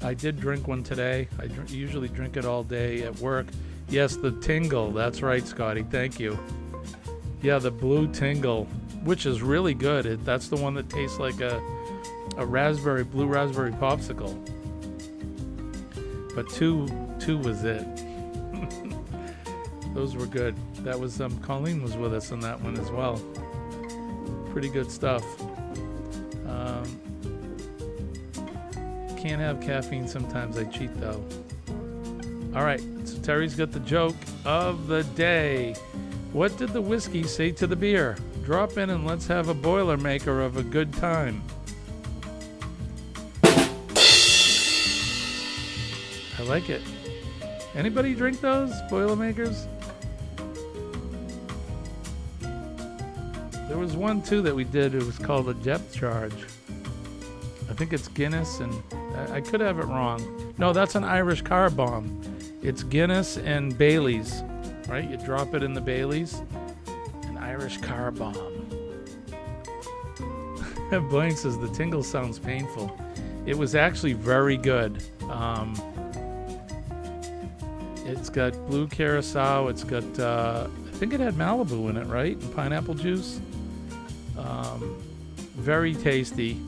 I did drink one today. I usually drink it all day at work. Yes, the Tingle. That's right, Scotty. Thank you. Yeah, the blue Tingle, which is really good. That's the one that tastes like a blue raspberry popsicle. But two was it. Those were good. That was Colleen was with us on that one as well. Pretty good stuff. Can't have caffeine sometimes. I cheat though. All right, so Terry's got the joke of the day. What did the whiskey say to the beer? Drop in and let's have a Boilermaker of a good time. I like it. Anybody drink those Boilermakers? There was one too that we did. It was called a depth charge. I think it's Guinness, and I could have it wrong. No, that's an Irish car bomb. It's Guinness and Bailey's, right? You drop it in the Bailey's. An Irish car bomb. Blaine says the tingle sounds painful. It was actually very good. It's got blue curacao. It's got, I think it had Malibu in it, right? And pineapple juice. Very tasty.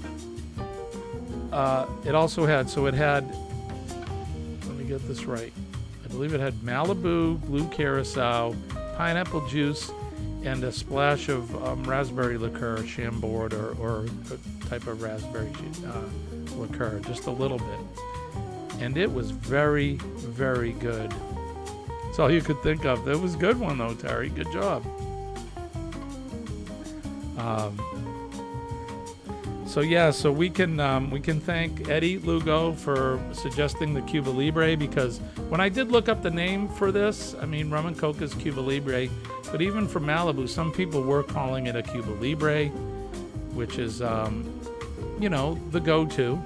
It also had, let me get this right. I believe it had Malibu, blue curacao, pineapple juice, and a splash of raspberry liqueur, Chambord, or a type of raspberry liqueur, just a little bit. And it was very, very good. That's all you could think of. It was a good one though, Terry. Good job. So yeah, so we can thank Eddie Lugo for suggesting the Cuba Libre, because when I did look up the name for this, I mean, rum and coke is Cuba Libre, but even for Malibu, some people were calling it a Cuba Libre, which is, the go-to.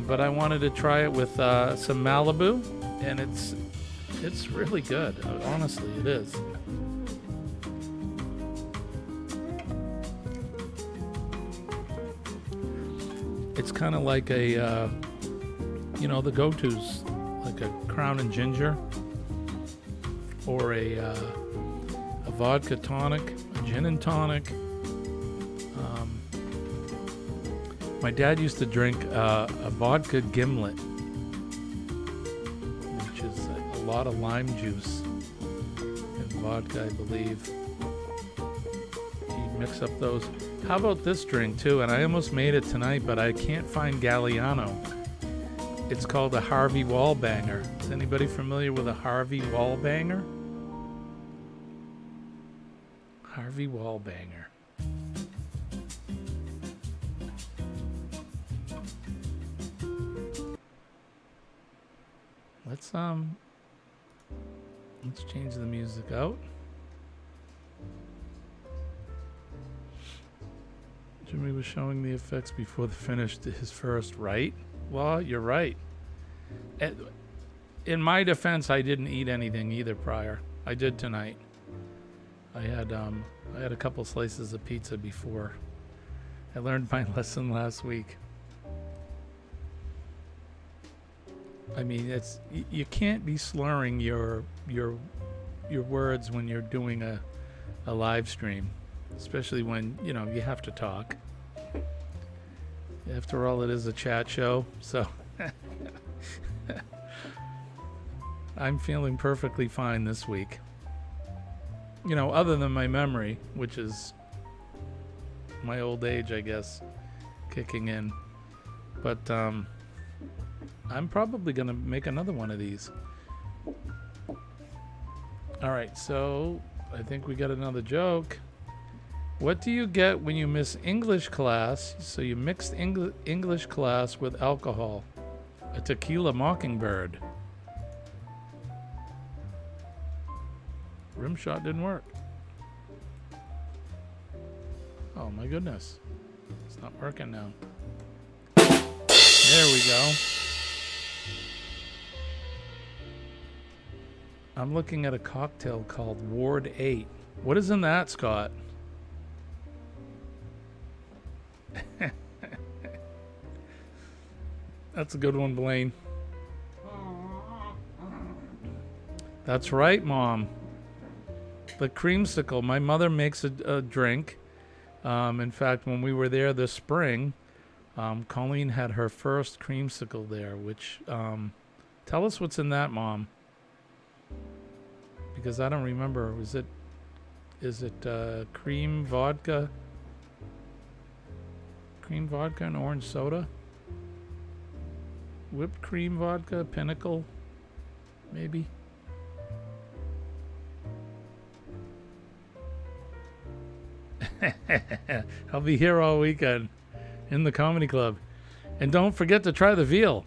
But I wanted to try it with some Malibu, and It's really good. Honestly, it is. It's kind of like a, the go-tos, like a Crown and Ginger, or a vodka tonic, a gin and tonic. My dad used to drink a vodka gimlet, which is a lot of lime juice and vodka, I believe. You mix up those. How about this drink too? And I almost made it tonight, but I can't find Galliano. It's called a Harvey Wallbanger. Is anybody familiar with a Harvey Wallbanger? Harvey Wallbanger. Let's change the music out. Jimmy was showing the effects before the finish to his first, right? Well, you're right. In my defense, I didn't eat anything either prior. I did tonight. I had a couple slices of pizza before. I learned my lesson last week. I mean, you can't be slurring your words when you're doing a live stream, especially when you have to talk. After all, it is a chat show, so I'm feeling perfectly fine this week. Other than my memory, which is my old age, I guess, kicking in. But I'm probably going to make another one of these. All right, so I think we got another joke. What do you get when you miss English class? So you mixed English class with alcohol. A tequila mockingbird. Rim shot didn't work. Oh my goodness. It's not working now. There we go. I'm looking at a cocktail called Ward 8. What is in that, Scott? That's a good one, Blaine. That's right, Mom. The creamsicle. My mother makes a drink. In fact, when we were there this spring, Colleen had her first creamsicle there, which, tell us what's in that, Mom. Because I don't remember. Is it cream vodka? Cream vodka and orange soda? Whipped cream vodka, Pinnacle, maybe? I'll be here all weekend in the comedy club. And don't forget to try the veal.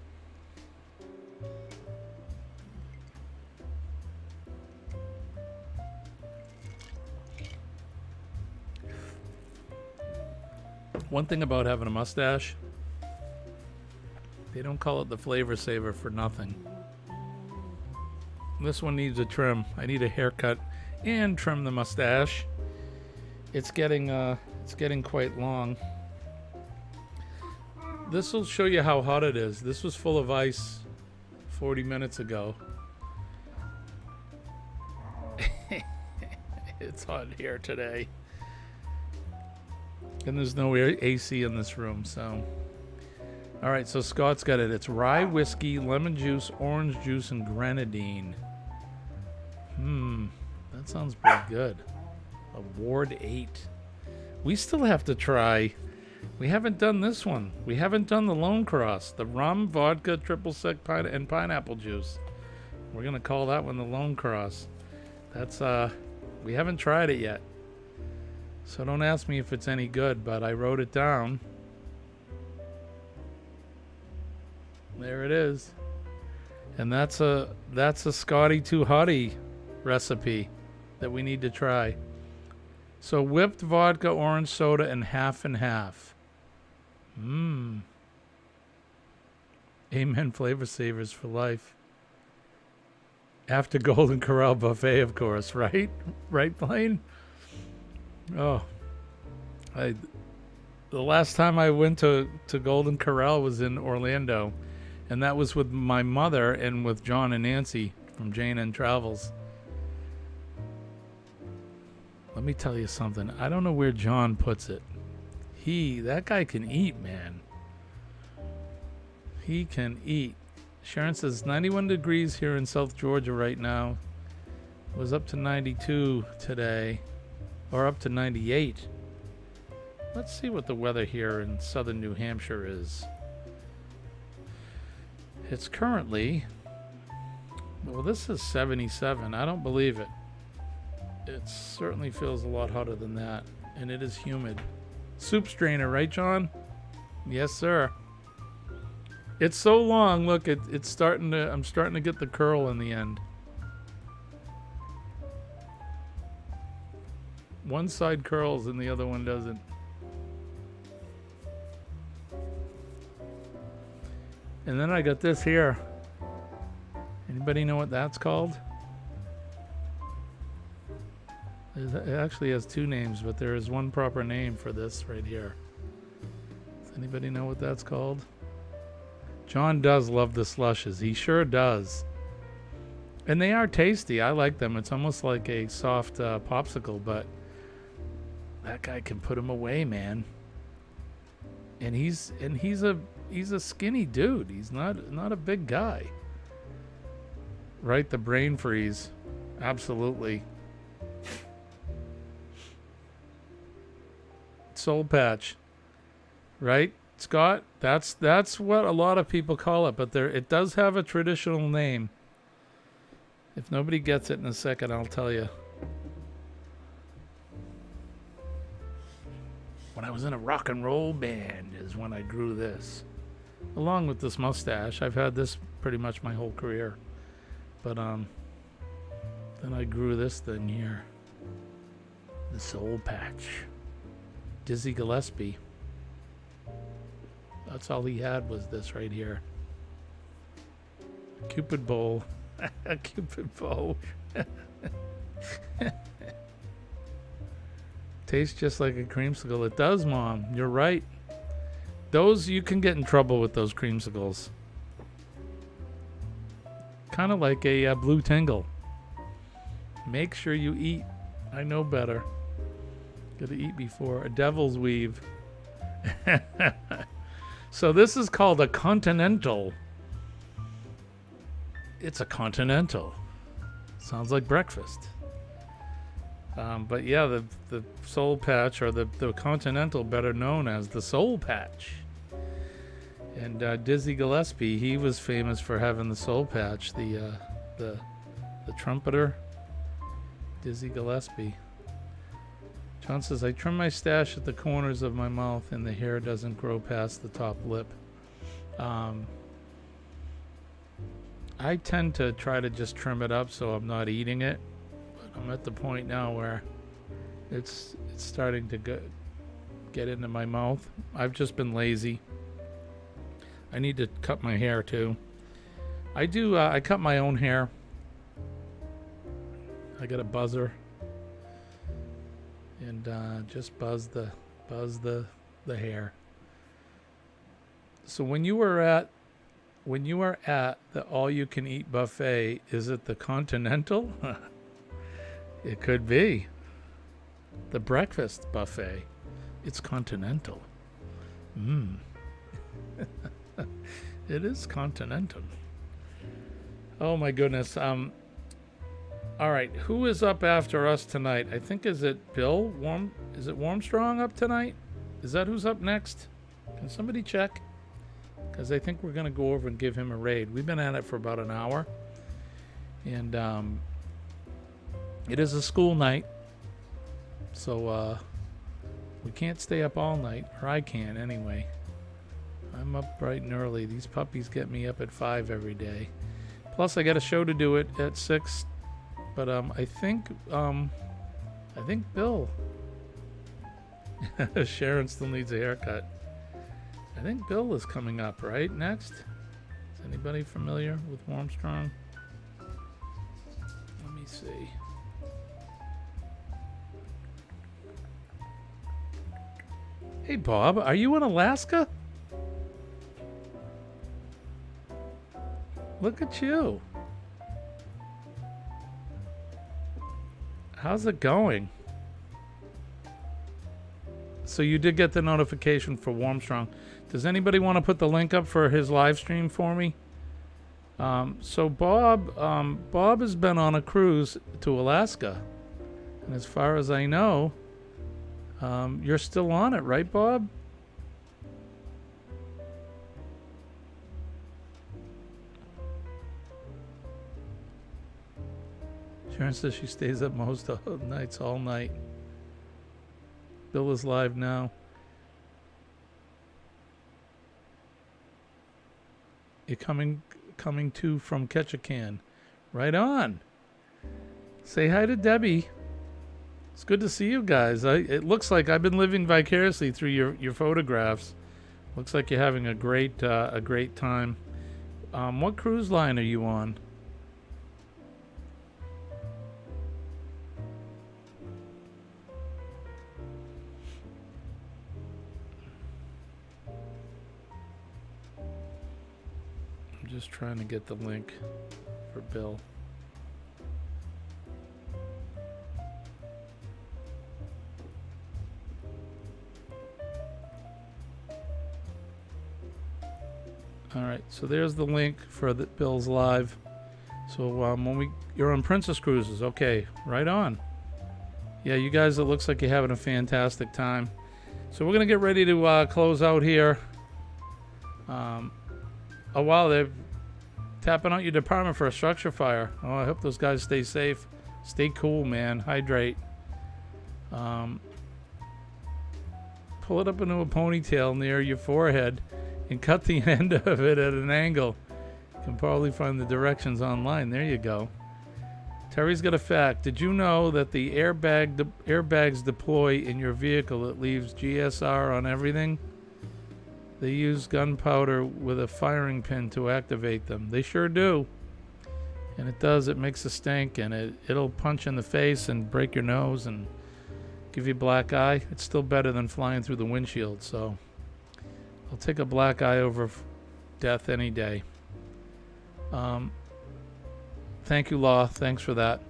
One thing about having a mustache, they don't call it the flavor saver for nothing. This one needs a trim. I need a haircut and trim the mustache. It's getting quite long. This will show you how hot it is. This was full of ice 40 minutes ago. It's hot here today. And there's no AC in this room, so. All right, so Scott's got it. It's rye whiskey, lemon juice, orange juice, and grenadine. That sounds pretty good. A Ward 8. We still have to try. We haven't done this one. We haven't done the Lone Cross. The rum, vodka, triple sec, and pineapple juice. We're going to call that one the Lone Cross. That's, we haven't tried it yet. So don't ask me if it's any good, but I wrote it down. There it is. And that's a Scotty Too Hottie recipe that we need to try. So whipped vodka, orange soda, and half and half. Amen, flavor savers for life. After Golden Corral Buffet, of course, right? Right, Blaine? Oh, the last time I went to Golden Corral was in Orlando, and that was with my mother and with John and Nancy from Jane and Travels. Let me tell you something. I don't know where John puts it. That guy can eat, man. He can eat. Sharon says 91 degrees here in South Georgia right now. It was up to 92 today, or up to 98. Let's see what the weather here in southern New Hampshire is. It's currently, well, this is 77. I don't believe it. It certainly feels a lot hotter than that, and it is humid. Soup strainer, right, John? Yes, sir. It's so long. Look, it's starting to. I'm starting to get the curl in the end. One side curls and the other one doesn't. And then I got this here. Anybody know what that's called? It actually has two names, but there is one proper name for this right here. Does anybody know what that's called? John does love the slushes. He sure does. And they are tasty. I like them. It's almost like a soft popsicle, but that guy can put them away, man. And he's a skinny dude. He's not a big guy. Right, the brain freeze. Absolutely. Soul patch. Right? Scott, that's what a lot of people call it, but it does have a traditional name. If nobody gets it in a second, I'll tell you. When I was in a rock and roll band is when I grew this. Along with this mustache. I've had this pretty much my whole career. But then I grew this thing here. The soul patch. Dizzy Gillespie. That's all he had was this right here. Cupid bowl. A Cupid bowl. Tastes just like a creamsicle. It does, Mom. You're right. Those, you can get in trouble with those creamsicles. Kind of like a blue tingle. Make sure you eat. I know better. Gotta eat before. A devil's weave. So this is called a continental. It's a continental. Sounds like breakfast. But yeah, the soul patch, or the continental, better known as the soul patch. And Dizzy Gillespie, he was famous for having the soul patch. The trumpeter, Dizzy Gillespie. John says, I trim my stash at the corners of my mouth and the hair doesn't grow past the top lip. I tend to try to just trim it up so I'm not eating it. But I'm at the point now where it's starting to get into my mouth. I've just been lazy. I need to cut my hair too. I do. I cut my own hair. I got a buzzer. And just buzz the hair. So when you were at the all-you-can-eat buffet, is it the Continental? It could be the breakfast buffet. It's Continental. It is Continental. Oh my goodness. All right, who is up after us tonight? I think, is it Bill? Is it Warmstrong up tonight? Is that who's up next? Can somebody check? Because I think we're going to go over and give him a raid. We've been at it for about an hour. And it is a school night. So we can't stay up all night. Or I can anyway. I'm up bright and early. These puppies get me up at 5 every day. Plus I got a show to do it at 6. But I think Bill. Sharon still needs a haircut. I think Bill is coming up right next. Is anybody familiar with Warmstrong? see. Hey, Bob, are you in Alaska? Look at you. How's it going? So you did get the notification for Warmstrong. Does anybody want to put the link up for his live stream for me? So Bob has been on a cruise to Alaska. And as far as I know, you're still on it, right, Bob? Sharon says she stays up most of the nights all night. Bill is live now. You're coming to from Ketchikan. Right on. Say hi to Debbie. It's good to see you guys. It looks like I've been living vicariously through your photographs. Looks like you're having a great time. What cruise line are you on? I'm just trying to get the link for Bill. All right, so there's the link for the Bill's live. So you're on Princess Cruises, okay, right on. Yeah, you guys, it looks like you're having a fantastic time. So we're gonna get ready to close out here. Oh wow, they're tapping out your department for a structure fire. Oh, I hope those guys stay safe. Stay cool, man. Hydrate. Pull it up into a ponytail near your forehead and cut the end of it at an angle. You can probably find the directions online. There you go. Terry's got a fact. Did you know that the airbags deploy in your vehicle that leaves GSR on everything? They use gunpowder with a firing pin to activate them. They sure do. And it does. It makes a stink, and it'll punch in the face and break your nose and give you a black eye. It's still better than flying through the windshield, so I'll take a black eye over death any day. Thank you, Law. Thanks for that.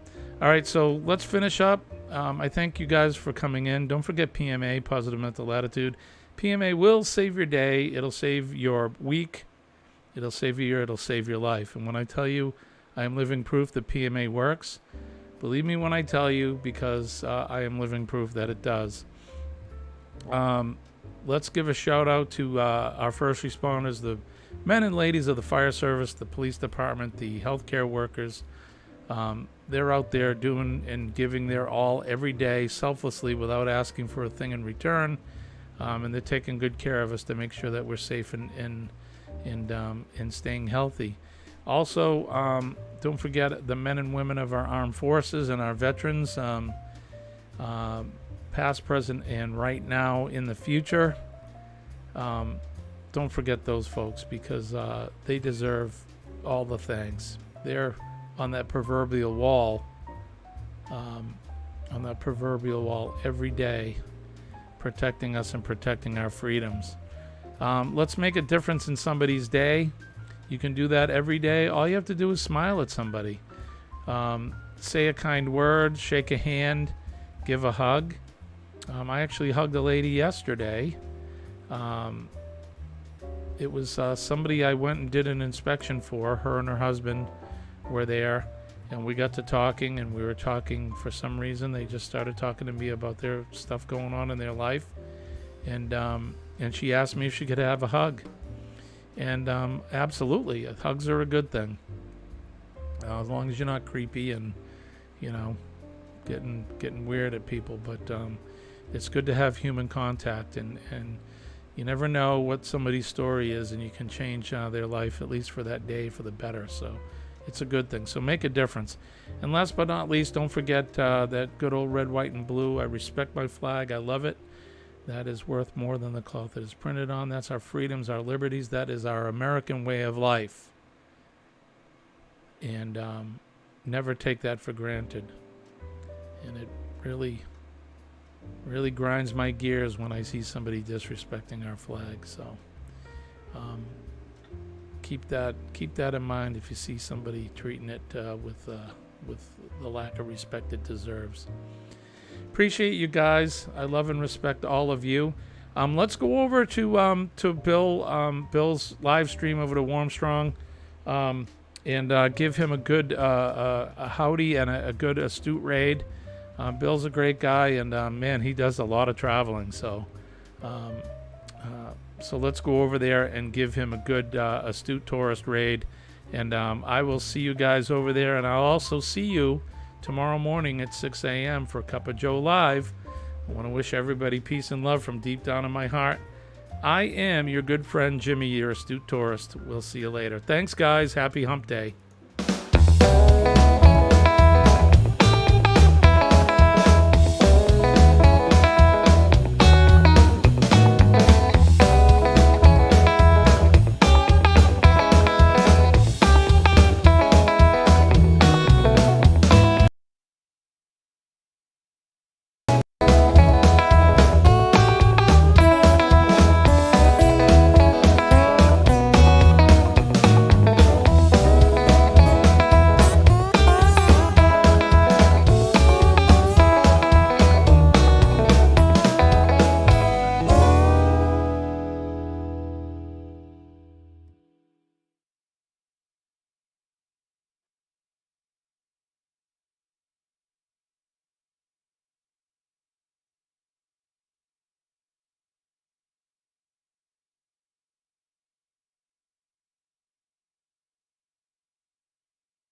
All right, so let's finish up. I thank you guys for coming in. Don't forget PMA, Positive Mental Attitude. PMA will save your day. It'll save your week. It'll save your year. It'll save your life. And when I tell you I am living proof that PMA works, believe me when I tell you, because I am living proof that it does. Let's give a shout out to our first responders, the men and ladies of the fire service, the police department, the healthcare workers. They're out there doing and giving their all every day selflessly without asking for a thing in return. And they're taking good care of us to make sure that we're safe and staying healthy. Also, don't forget the men and women of our armed forces and our veterans, past, present, and right now in the future. Don't forget those folks, because they deserve all the thanks. They're on that proverbial wall, every day, protecting us and protecting our freedoms. Let's make a difference in somebody's day. You can do that every day. All you have to do is smile at somebody. Say a kind word, shake a hand, give a hug. I actually hugged a lady yesterday. It was somebody I went and did an inspection for. Her and her husband were there, and we got to talking, and we were talking for some reason. They just started talking to me about their stuff going on in their life, and she asked me if she could have a hug. And absolutely, hugs are a good thing, as long as you're not creepy and getting weird at people. But it's good to have human contact, and you never know what somebody's story is, and you can change their life, at least for that day, for the better. So it's a good thing. So make a difference. And last but not least, don't forget that good old red, white, and blue. I respect my flag. I love it. That is worth more than the cloth it is printed on. That's our freedoms, our liberties. That is our American way of life. And never take that for granted. And it really grinds my gears when I see somebody disrespecting our flag. So keep that in mind if you see somebody treating it with the lack of respect it deserves. Appreciate you guys. I love and respect all of you. Let's go over to Bill's live stream over to Warmstrong, and give him a good a howdy and a good astute raid. Bill's a great guy, and man, he does a lot of traveling. So let's go over there and give him a good astute tourist raid. And I will see you guys over there, and I'll also see you tomorrow morning at 6 a.m. for Cup of Joe Live. I want to wish everybody peace and love from deep down in my heart. I am your good friend Jimmy, your astute tourist. We'll see you later. Thanks, guys. Happy Hump Day.